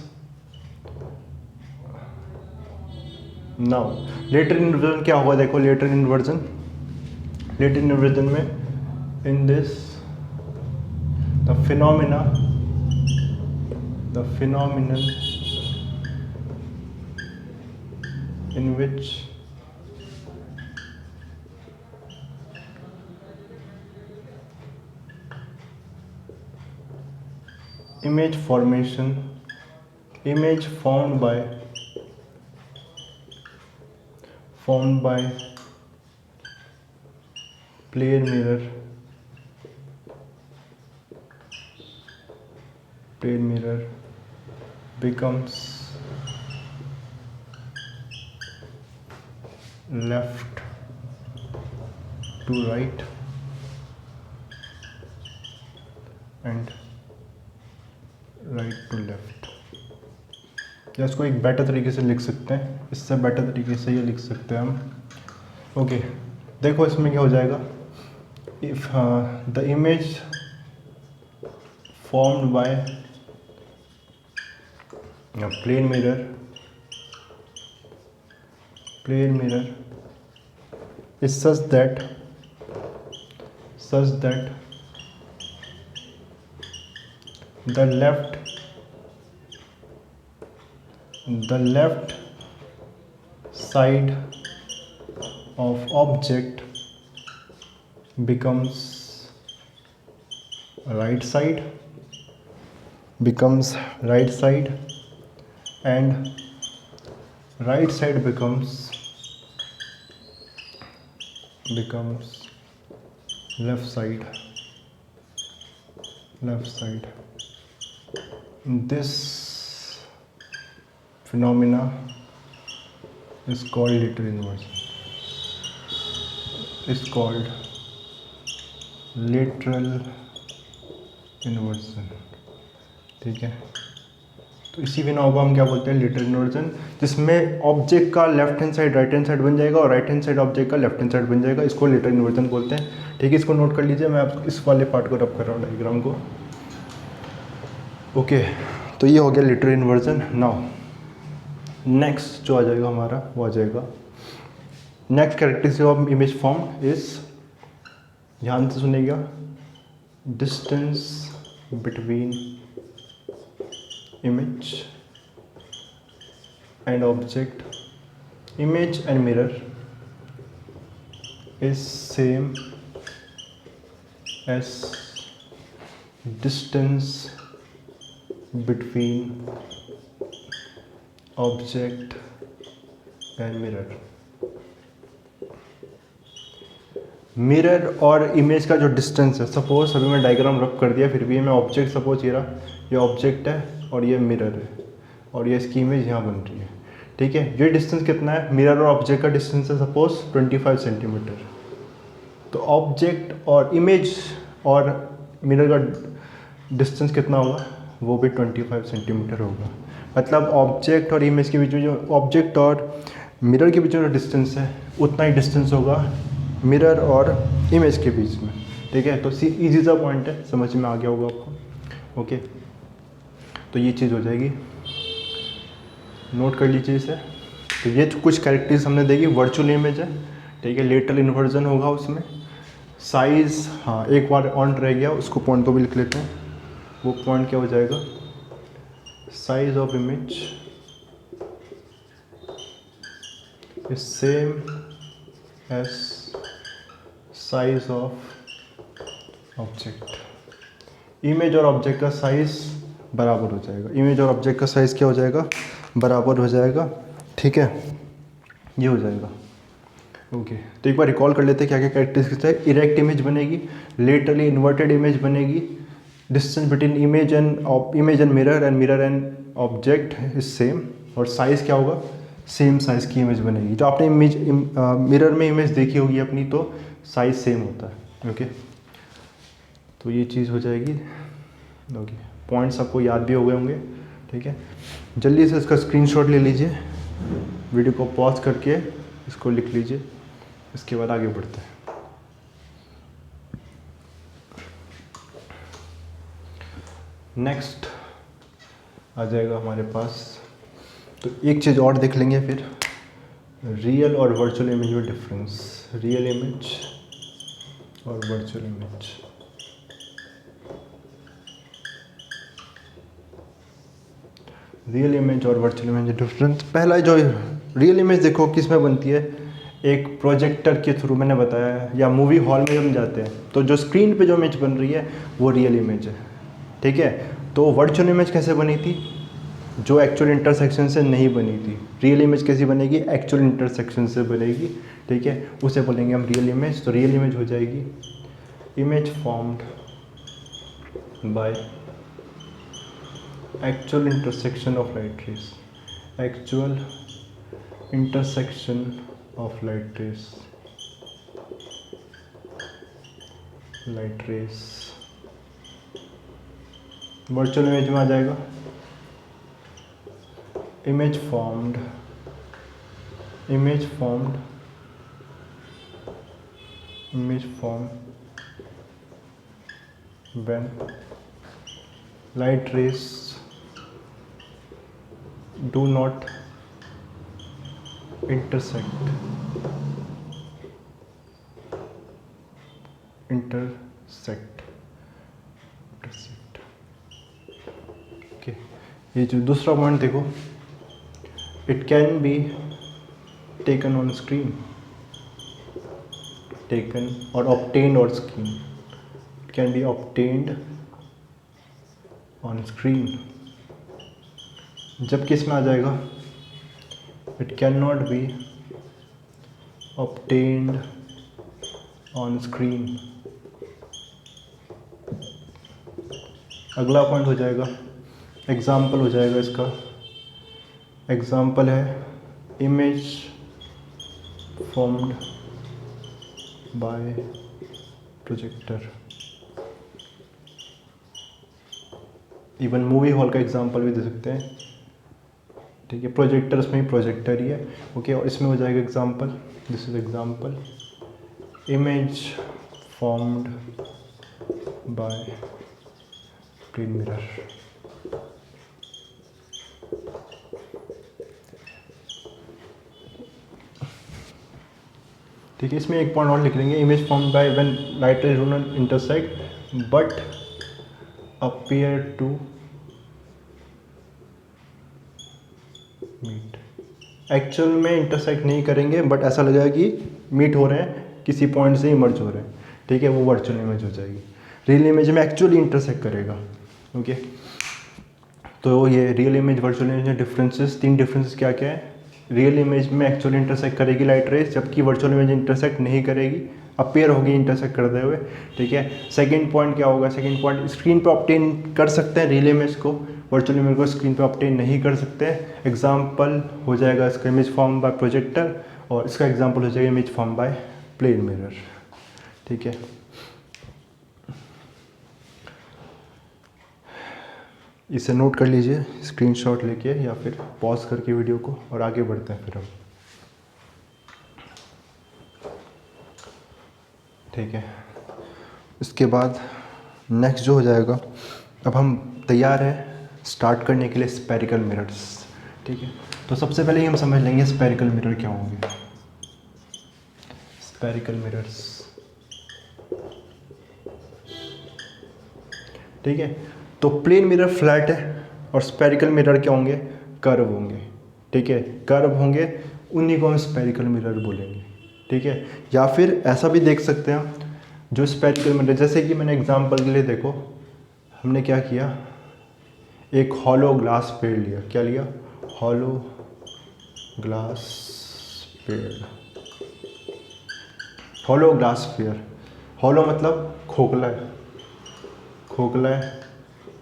now later inversion क्या होगा, देखो later inversion में in this the phenomenon in which image formed by plane mirror becomes left to right and right to left. या इसको एक better तरीके से लिख सकते हैं, इससे बेटर तरीके से ये लिख सकते हैं हम। ओके, देखो इसमें क्या हो जाएगा, if the image formed by plane mirror is such that the left side of object becomes right side and right side becomes left side. This phenomena is called later inversion. Is called lateral inversion. ठीक है, तो इसी phenomena को हम क्या बोलते हैं, letter inversion, जिसमें ऑब्जेक्ट का left hand side right hand side बन जाएगा और राइट हैंड साइड ऑब्जेक्ट का लेफ्ट हैंड साइड बन जाएगा। इसको लेटर इन्वर्जन बोलते हैं। ठीक है, इसको नोट कर लीजिए, मैं आप इस वाले पार्ट को रब कर रहा हूँ, डायग्राम को। ओके, तो ये हो गया लेटर इन्वर्जन। नाउ नेक्स्ट जो आ जाएगा हमारा वो आ जाएगा next characteristic of image form is, ध्यान से सुनेगा, distance between image and object, image and mirror is same as distance between object and mirror. Mirror और इमेज का जो डिस्टेंस है, सपोज अभी मैं डायग्राम रब कर दिया, फिर भी मैं ऑब्जेक्ट, सपोज ये ऑब्जेक्ट है और ये मिरर है और ये इसकी इमेज यहाँ बन रही है, ठीक है। ये डिस्टेंस कितना है, मिरर और ऑब्जेक्ट का डिस्टेंस है सपोज 25 सेंटीमीटर। तो ऑब्जेक्ट और इमेज और मिरर का डिस्टेंस कितना होगा, वो भी 25 सेंटीमीटर होगा। मतलब ऑब्जेक्ट और इमेज के बीच में, जो ऑब्जेक्ट और मिरर के बीच में जो डिस्टेंस है, उतना ही डिस्टेंस होगा मिरर और इमेज के बीच में, ठीक है। तो इजी सा पॉइंट है, समझ में आ गया होगा आपको, ओके। तो ये चीज़ हो जाएगी, नोट कर लीजिए इसे। तो ये कुछ कैरेक्टर्स हमने देखी, वर्चुअल इमेज है, ठीक है, लेटरल इन्वर्जन होगा उसमें, साइज़, हाँ एक बार ऑन रह गया, उसको पॉइंट को भी लिख लेते हैं। वो पॉइंट क्या हो जाएगा, size of image is same as size of object. Image और ऑब्जेक्ट का साइज बराबर हो जाएगा, इमेज और ऑब्जेक्ट का साइज क्या हो जाएगा, बराबर हो जाएगा, ठीक है, ये हो जाएगा, ओके। तो एक बार रिकॉल कर लेते हैं क्या क्या कैरेक्टरिस्टिक्स है। इरेक्ट इमेज बनेगी, लेटरली इन्वर्टेड इमेज बनेगी, distance between image and mirror and object is same, और साइज़ क्या होगा, सेम साइज़ की इमेज बनेगी। जो आपने इमेज मिरर में इमेज देखी होगी अपनी, तो साइज़ सेम होता है, ओके। तो ये चीज़ हो जाएगी, ओके। पॉइंट्स आपको याद भी हो गए होंगे, ठीक है। जल्दी से इसका स्क्रीनशॉट ले लीजिए, वीडियो को पॉज करके इसको लिख लीजिए, इसके बाद आगे बढ़ते हैं। नेक्स्ट आ जाएगा हमारे पास, तो एक चीज़ और देख लेंगे फिर, रियल और वर्चुअल इमेज में डिफरेंस, रियल इमेज और वर्चुअल इमेज। रियल इमेज और वर्चुअल इमेज डिफरेंस, पहला जो रियल इमेज देखो किस में बनती है, एक प्रोजेक्टर के थ्रू, मैंने बताया, या मूवी हॉल में हम जाते हैं तो जो स्क्रीन पे जो इमेज बन रही है वो रियल इमेज है, ठीक है। तो वर्चुअल इमेज कैसे बनी थी, जो एक्चुअल इंटरसेक्शन से नहीं बनी थी। रियल इमेज कैसी बनेगी, एक्चुअल इंटरसेक्शन से बनेगी, ठीक है, उसे बोलेंगे हम रियल इमेज। तो रियल इमेज हो जाएगी image formed by actual intersection of light rays, actual intersection of light rays virtual image में आ जाएगा image formed when light rays do not intersect okay. ये जो दूसरा पॉइंट देखो, it can be taken on screen, taken और obtained on screen, it can be obtained on screen। जब किस में आ जाएगा, it cannot be obtained on screen। अगला पॉइंट हो जाएगा, एग्जाम्पल हो जाएगा इसका, एग्जाम्पल है image formed bye projector. Even movie hall का एग्जांपल भी दे सकते हैं, ठीक है, प्रोजेक्टर उसमें ही प्रोजेक्टर ही है, ओके। और इसमें हो जाएगा example, this is example image formed by plane mirror. ठीक है, इसमें एक पॉइंट और लिख लेंगे, image form by when light rays do not intersect but appear to meet. Actual में इंटरसेक्ट नहीं करेंगे बट ऐसा लगेगा कि मीट हो रहे हैं, किसी पॉइंट से इमर्ज हो रहे हैं। ठीक है, वो वर्चुअल इमेज हो जाएगी। रियल इमेज में एक्चुअली इंटरसेक्ट करेगा। ओके, तो ये रियल इमेज वर्चुअल इमेज में डिफरेंसेस, 3 डिफरेंसेस क्या क्या है। रियल इमेज में एक्चुअली इंटरसेक्ट करेगी लाइट रेज, जबकि वर्चुअल इमेज इंटरसेक्ट नहीं करेगी, अपीयर होगी इंटरसेक्ट करते हुए। ठीक है, सेकंड पॉइंट क्या होगा, सेकंड पॉइंट स्क्रीन पे ऑब्टेन कर सकते हैं रियल इमेज को, वर्चुअल इमेज को स्क्रीन पे ऑब्टेन नहीं कर सकते हैं। एग्जाम्पल हो जाएगा इसका इमेज फॉर्म बाय प्रोजेक्टर, और इसका एग्जाम्पल हो जाएगा image form by plane mirror. ठीक है, इसे नोट कर लीजिए स्क्रीनशॉट लेके या फिर पॉज करके वीडियो को, और आगे बढ़ते हैं फिर हम। ठीक है, इसके बाद नेक्स्ट जो हो जाएगा, अब हम तैयार हैं स्टार्ट करने के लिए स्फेरिकल मिरर्स। ठीक है, तो सबसे पहले ही हम समझ लेंगे स्फेरिकल मिरर क्या होंगे। स्फेरिकल मिरर्स, ठीक है, तो प्लेन मिरर फ्लैट है और स्फेरिकल मिरर क्या होंगे, कर्व होंगे। ठीक है, कर्व होंगे, उन्हीं को हम स्फेरिकल मिरर बोलेंगे। ठीक है, या फिर ऐसा भी देख सकते हैं जो स्फेरिकल मिरर, जैसे कि मैंने एग्जांपल के लिए देखो, हमने क्या किया, एक हॉलो ग्लास पेड़ लिया। क्या लिया, हॉलो ग्लास पेड़। हॉलो ग्लास पेड़, हॉलो मतलब खोखला है, खोखला है,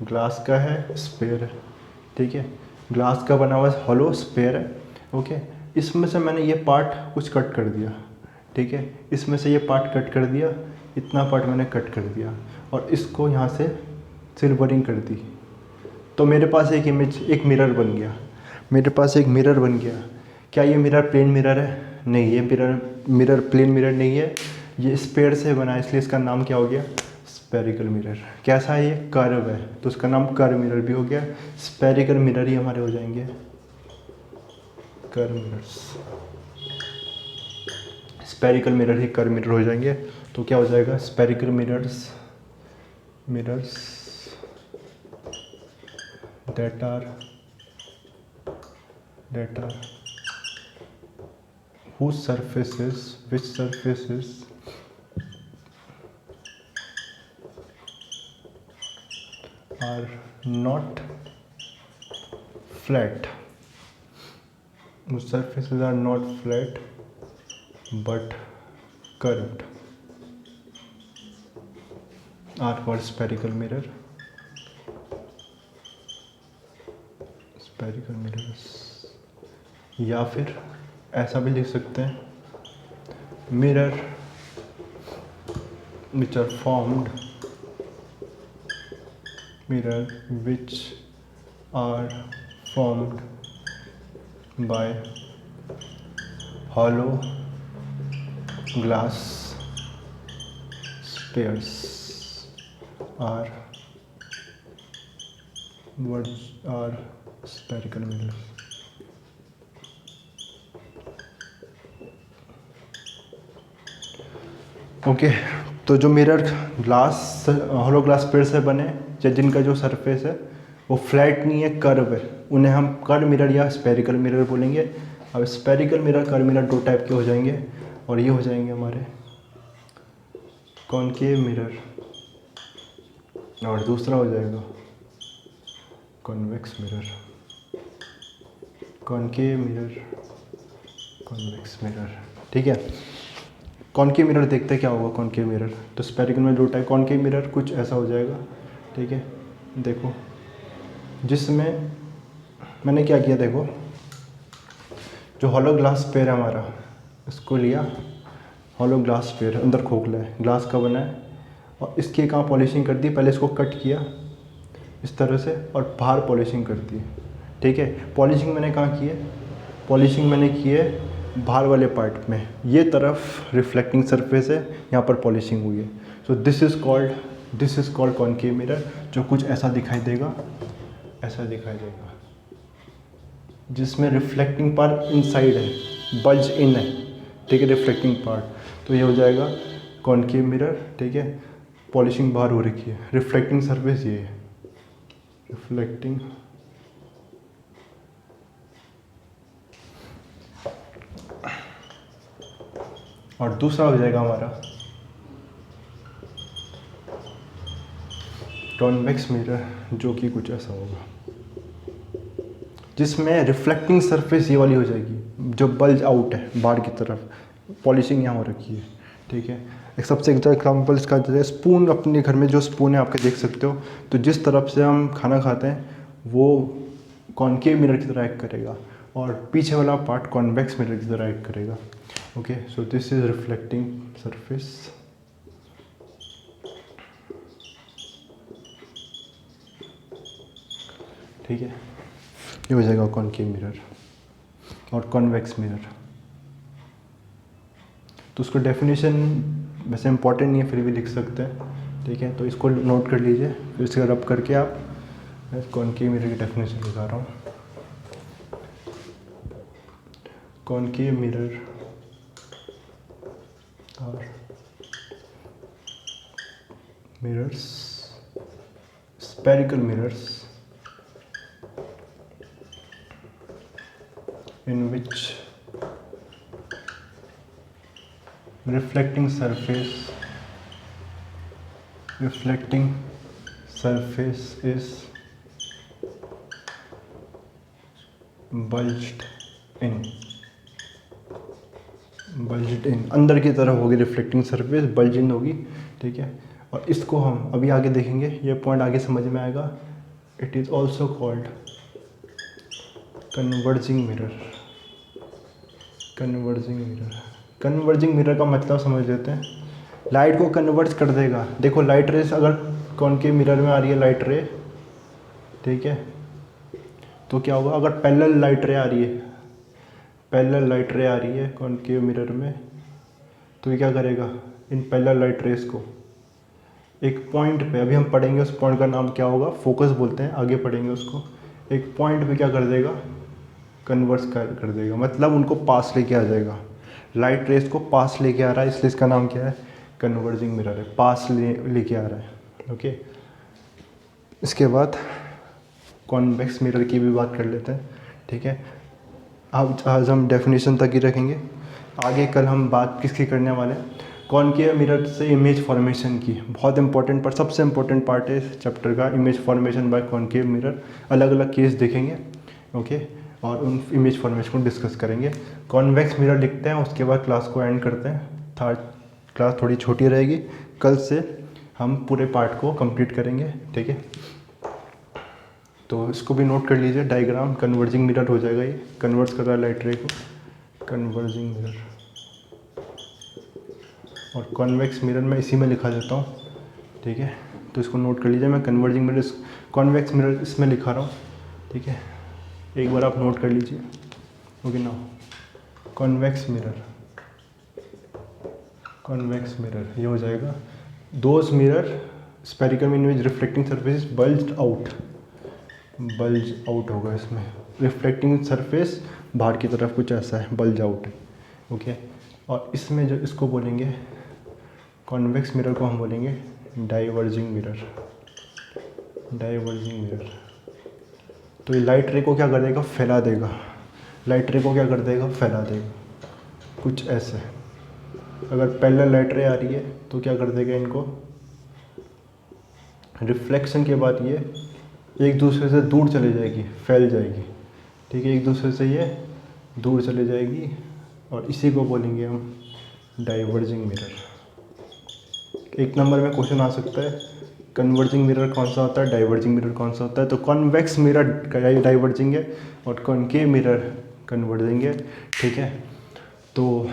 ग्लास का है, स्पेयर है। ठीक है, ग्लास का बना हुआ हॉलो स्पेयर है। ओके, इसमें से मैंने ये पार्ट कुछ कट कर दिया। ठीक है, इसमें से ये पार्ट कट कर दिया, इतना पार्ट मैंने कट कर दिया और इसको यहाँ से सिल्वरिंग कर दी, तो मेरे पास एक इमेज, एक मिरर बन गया। मेरे पास एक मिरर बन गया। क्या ये मिरर प्लेन मिरर है? नहीं, ये मिरर प्लेन मिरर नहीं है, ये स्पेयर से बना है, इसलिए इसका नाम क्या हो गया, स्फेरिकल मिरर। कैसा है ये, कर्व है, तो उसका नाम कर्व मिरर भी हो गया। स्फेरिकल मिरर ही हमारे हो जाएंगे कर्व मिरर्स। स्फेरिकल मिरर ही कर्व मिरर हो जाएंगे। तो क्या हो जाएगा, spherical mirrors, mirrors that are whose surfaces, which surfaces are not flat, whose surfaces are not flat but curved are called spherical mirror, spherical mirrors। या फिर ऐसा भी लिख सकते हैं, mirror which are formed, mirror which are formed by hollow glass spheres are what are spherical mirrors। Okay, तो जो mirror glass, hollow glass पेड़ से बने या जिनका जो सरफेस है वो फ्लैट नहीं है, कर्व है, उन्हें हम कर्व मिरर या स्फेरिकल मिरर बोलेंगे। अब spherical mirror, curve mirror 2 type के हो जाएंगे, और ये हो जाएंगे हमारे कॉनकेव मिरर, और दूसरा हो जाएगा convex mirror. Concave mirror, convex mirror. ठीक है, कॉनकेव मिरर देखते क्या होगा कॉनकेव मिरर, तो स्फेरिकल में 2 टाइप। कॉनकेव मिरर कुछ ऐसा हो जाएगा। ठीक है, देखो, जिसमें मैंने क्या किया, देखो जो हॉलो ग्लास पेयर है हमारा, इसको लिया, हॉलो ग्लास पेयर अंदर खोखला है, ग्लास का बना है, और इसकी कहाँ पॉलिशिंग कर दी, पहले इसको कट किया इस तरह से और बाहर पॉलिशिंग कर दी। ठीक है, पॉलिशिंग मैंने कहाँ की है, पॉलिशिंग मैंने की है बाहर वाले पार्ट में, ये तरफ रिफ्लेक्टिंग सरफेस है, यहाँ पर पॉलिशिंग हुई है। So this is called concave mirror, जो कुछ ऐसा दिखाई देगा, ऐसा दिखाई देगा, जिसमें रिफ्लेक्टिंग पार्ट इनसाइड है, बल्ज इन है, ठीक है, रिफ्लेक्टिंग पार्ट। तो ये हो जाएगा कॉनकेव मिरर, ठीक है, पॉलिशिंग बाहर हो रखी है, रिफ्लेक्टिंग सरफेस ये है, रिफ्लेक्टिंग और दूसरा हो जाएगा हमारा कॉन्वेक्स मिरर, जो कि कुछ ऐसा होगा, जिसमें रिफ्लेक्टिंग सरफेस ये वाली हो जाएगी जो बल्ज आउट है बाहर की तरफ, पॉलिशिंग यहाँ हो रखी है, ठीक है। एक सबसे एग्जाम्पल इसका जैसे स्पून, अपने घर में जो स्पून है आपके देख सकते हो, तो जिस तरफ से हम खाना खाते हैं वो कॉनकेव मिरर की तरह एक्ट करेगा और पीछे वाला पार्ट कॉन्वेक्स मिरर की तरह एक्ट करेगा। Okay, so this is reflecting surface, ठीक है। ये हो जाएगा कॉनकेव मिरर और कॉन्वेक्स मिरर। तो उसको डेफिनेशन वैसे इंपॉर्टेंट नहीं है, फिर भी लिख सकते हैं, ठीक है। तो इसको नोट कर लीजिए, फिर इसका रब करके आप, मैं कॉनकेव मिरर की डेफिनेशन लिखा रहा हूँ। कॉनकेव मिरर और mirrors, spherical mirrors in which reflecting surface is bulged in, अंदर की तरफ होगी रिफ्लेक्टिंग सरफेस, बल्ज इन होगी, ठीक है। और इसको हम अभी आगे देखेंगे, ये पॉइंट आगे समझ में आएगा। It is also called converging mirror. Converging mirror का मतलब समझ लेते हैं, लाइट को कन्वर्ज कर देगा। देखो लाइट रेस अगर कॉनकेव मिरर में आ रही है लाइट रे, ठीक है, तो क्या होगा, अगर पैरेलल लाइट रे आ रही है कॉनकेव मिरर में, तो ये क्या करेगा, इन पैरेलल लाइट रेस को एक पॉइंट पे, अभी हम पढ़ेंगे उस पॉइंट का नाम क्या होगा, फोकस बोलते हैं, आगे पढ़ेंगे उसको, एक पॉइंट पे क्या कर देगा, कन्वर्स कर देगा, मतलब उनको पास लेके आ जाएगा। लाइट रेस को पास लेके आ रहा है, इसलिए इसका नाम क्या है, कन्वर्जिंग मिरर है, पास लेके आ रहा है। ओके, इसके बाद कॉन्वेक्स मिरर की भी बात कर लेते हैं, ठीक है। अब आज हम डेफिनेशन तक ही रखेंगे, आगे कल हम बात किसकी करने वाले हैं, कॉनकेव मिरर से इमेज फॉर्मेशन की। बहुत इंपॉर्टेंट पार्ट, सबसे इंपॉर्टेंट पार्ट है इस चैप्टर का, image formation bye concave mirror. अलग अलग केस देखेंगे, ओके, और उन इमेज फॉर्मेशन को डिस्कस करेंगे। कॉन्वेक्स मिरर लिखते हैं, उसके बाद क्लास को एंड करते हैं। थर्ड क्लास थोड़ी छोटी रहेगी, कल से हम पूरे पार्ट को कंप्लीट करेंगे, ठीक है। तो इसको भी नोट कर लीजिए, डायग्राम कन्वर्जिंग मिरर हो जाएगा, ये कन्वर्स कर रहा है लाइट रे को, कन्वर्जिंग मिरर। और कॉन्वेक्स मिरर मैं इसी में लिखा देता हूँ, ठीक है। तो इसको नोट कर लीजिए, मैं कन्वर्जिंग मिरर, कॉन्वेक्स मिरर इसमें लिखा रहा हूँ, ठीक है। एक बार आप नोट कर लीजिए। ओके, नाउ कॉन्वेक्स मिरर ये हो जाएगा, those mirror spherical in which reflecting surface bulge out होगा, इसमें रिफ्लेक्टिंग सरफेस बाहर की तरफ कुछ ऐसा है, बल्ज आउट है, ओके। और इसमें जो इसको बोलेंगे कॉन्वेक्स मिरर को हम बोलेंगे डाइवर्जिंग मिरर। तो ये लाइट रे को क्या कर देगा, फैला देगा, कुछ ऐसे। अगर पैरेलल लाइट रे आ रही है तो क्या कर देगा, इनको रिफ्लेक्शन के बाद ये एक दूसरे से दूर चली जाएगी, फैल जाएगी, ठीक है, एक दूसरे से ये दूर चली जाएगी, और इसी को बोलेंगे हम डाइवर्जिंग मिरर। एक नंबर में क्वेश्चन आ सकता है, कन्वर्जिंग मिरर कौन सा होता है, डाइवर्जिंग मिरर कौन सा होता है। तो कॉन्वेक्स मिरर डाइवर्जिंग है और कॉनकेव मिरर कन्वर्जिंग है, ठीक है। तो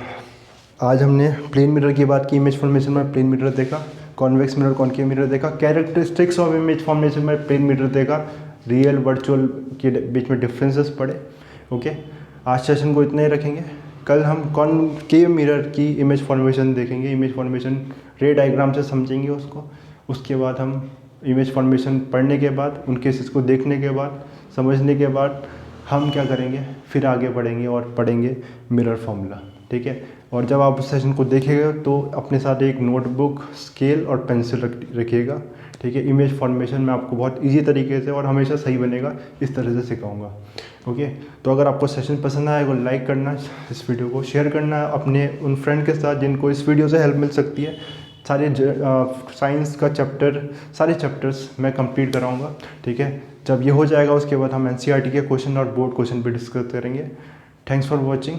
आज हमने प्लेन मिरर की बात की, इमेज फॉर्मेशन में प्लेन मिरर देखा, कॉन्वेक्स मिरर कॉनकेव मिरर देखा, कैरेक्टरिस्टिक्स ऑफ इमेज फॉर्मेशन में प्लेन मिरर देखा, रियल वर्चुअल के बीच में डिफरेंसेस पढ़े, ओके। आज सेशन को इतना ही रखेंगे, कल हम कॉनकेव मिरर की इमेज फॉर्मेशन देखेंगे, इमेज फॉर्मेशन रे डायग्राम से समझेंगे उसको। उसके बाद हम इमेज फॉर्मेशन पढ़ने के बाद, उन केसेस को देखने के बाद, समझने के बाद हम क्या करेंगे, फिर आगे बढ़ेंगे और पढ़ेंगे मिरर फॉर्मूला, ठीक है। और जब आप उस सेशन को देखेंगे तो अपने साथ एक नोटबुक, स्केल और पेंसिल रखिएगा, ठीक है। इमेज फॉर्मेशन में आपको बहुत इजी तरीके से और हमेशा सही बनेगा इस तरह से सिखाऊंगा, ओके। तो अगर आपको सेशन पसंद आए तो लाइक करना, इस वीडियो को शेयर करना अपने उन फ्रेंड के साथ जिनको इस वीडियो से हेल्प मिल सकती है। सारे साइंस का सारे चैप्टर्स मैं कंप्लीट कराऊंगा, ठीक है। जब ये हो जाएगा उसके बाद हम एनसीईआरटी के क्वेश्चन और बोर्ड क्वेश्चन भी डिस्कस करेंगे। Thanks for watching.